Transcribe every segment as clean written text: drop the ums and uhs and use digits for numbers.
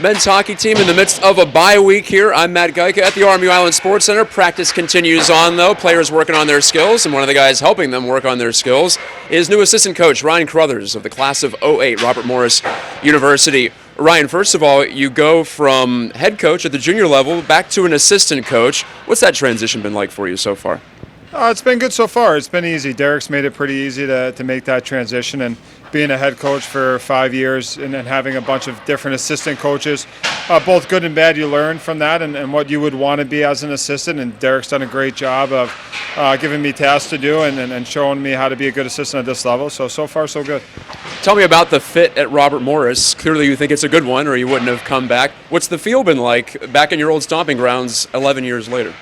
Men's hockey team in the midst of a bye week here. I'm Matt Gajtka at the RMU Island Sports Center. Practice continues on, though. Players working on their skills, and one of the guys helping them work on their skills is new assistant coach Ryan Cruthers of the class of '08, Robert Morris University. Ryan, first of all, you go from head coach at the junior level back to an assistant coach. What's that transition been like for you so far? It's been good so far. It's been easy. Derek's made it pretty easy to make that transition, and being a head coach for 5 years and then having a bunch of different assistant coaches, both good and bad, you learn from that and what you would want to be as an assistant. And Derek's done a great job of giving me tasks to do and showing me how to be a good assistant at this level. So far, so good. Tell me about the fit at Robert Morris. Clearly you think it's a good one or you wouldn't have come back. What's the feel been like back in your old stomping grounds 11 years later?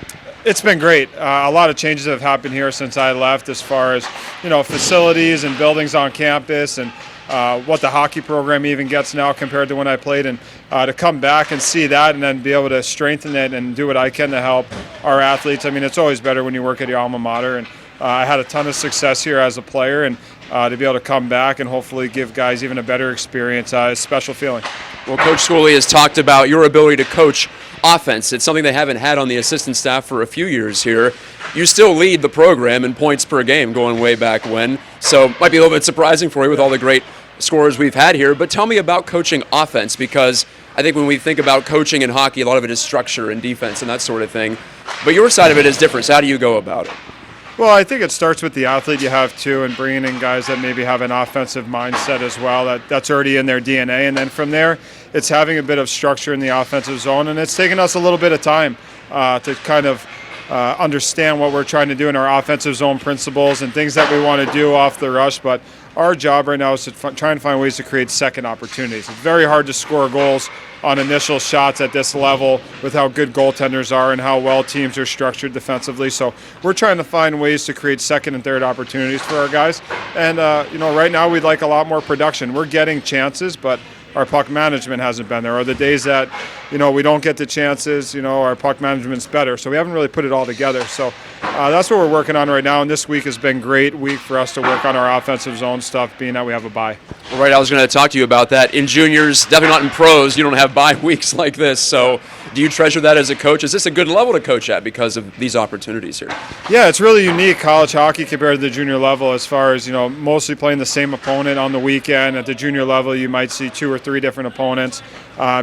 It's been great. A lot of changes have happened here since I left, as far as facilities and buildings on campus, and what the hockey program even gets now compared to when I played. And to come back and see that, and then be able to strengthen it and do what I can to help our athletes. I mean, it's always better when you work at your alma mater. And I had a ton of success here as a player, and to be able to come back and hopefully give guys even a better experience is a special feeling. Well, Coach Schooley has talked about your ability to coach offense. It's something they haven't had on the assistant staff for a few years here. You still lead the program in points per game going way back when, so it might be a little bit surprising for you with all the great scorers we've had here. But tell me about coaching offense, because I think when we think about coaching in hockey, a lot of it is structure and defense and that sort of thing. But your side of it is different, so how do you go about it? Well, I think it starts with the athlete you have too, and bringing in guys that maybe have an offensive mindset as well. That's already in their DNA, and then from there, it's having a bit of structure in the offensive zone, and it's taken us a little bit of time to kind of understand what we're trying to do in our offensive zone principles and things that we want to do off the rush. But our job right now is to try and find ways to create second opportunities. It's very hard to score goals on initial shots at this level with how good goaltenders are and how well teams are structured defensively. So we're trying to find ways to create second and third opportunities for our guys. And right now we'd like a lot more production. We're getting chances, but our puck management hasn't been there. Or the days that we don't get the chances, our puck management's better. So we haven't really put it all together. So that's what we're working on right now. And this week has been a great week for us to work on our offensive zone stuff, being that we have a bye. Well, right, I was going to talk to you about that. In juniors, definitely not in pros, you don't have bye weeks like this. So do you treasure that as a coach? Is this a good level to coach at because of these opportunities here? Yeah, it's really unique, college hockey compared to the junior level, as far as, mostly playing the same opponent on the weekend. At the junior level, you might see 2 or 3 different opponents,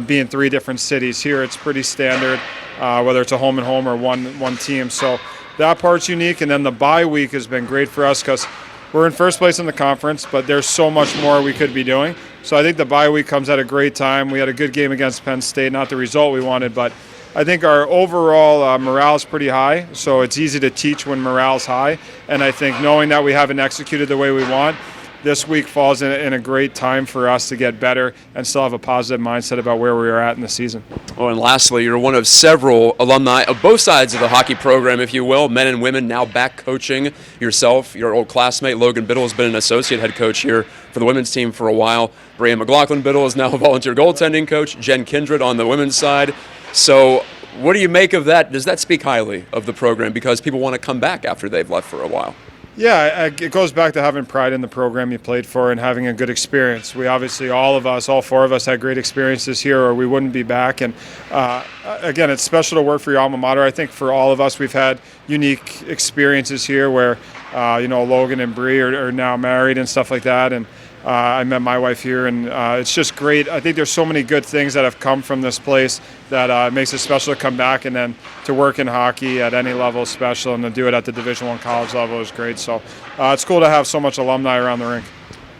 being 3 different cities. Here, it's pretty standard, whether it's a home and home or one team. So that part's unique. And then the bye week has been great for us because we're in first place in the conference, but there's so much more we could be doing. So I think the bye week comes at a great time. We had a good game against Penn State, not the result we wanted, but I think our overall morale is pretty high, so it's easy to teach when morale's high. And I think knowing that we haven't executed the way we want, this week falls in a great time for us to get better and still have a positive mindset about where we are at in the season. Oh, and lastly, you're one of several alumni of both sides of the hockey program, if you will, men and women, now back coaching yourself. Your old classmate, Logan Biddle, has been an associate head coach here for the women's team for a while. Brian McLaughlin-Biddle is now a volunteer goaltending coach. Jen Kindred on the women's side. So what do you make of that? Does that speak highly of the program because people want to come back after they've left for a while? Yeah, it goes back to having pride in the program you played for and having a good experience. We obviously, all 4 of us had great experiences here or we wouldn't be back. And again, it's special to work for your alma mater. I think for all of us, we've had unique experiences here where, Logan and Bree are now married and stuff like that. And I met my wife here, and it's just great. I think there's so many good things that have come from this place that makes it special to come back, and then to work in hockey at any level is special, and to do it at the Division I college level is great. So it's cool to have so much alumni around the rink.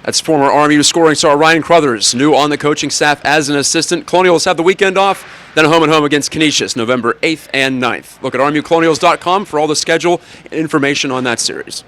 That's former RMU scoring star Ryan Cruthers, new on the coaching staff as an assistant. Colonials have the weekend off, then a home-and-home against Canisius, November 8th and 9th. Look at RMUcolonials.com for all the schedule and information on that series.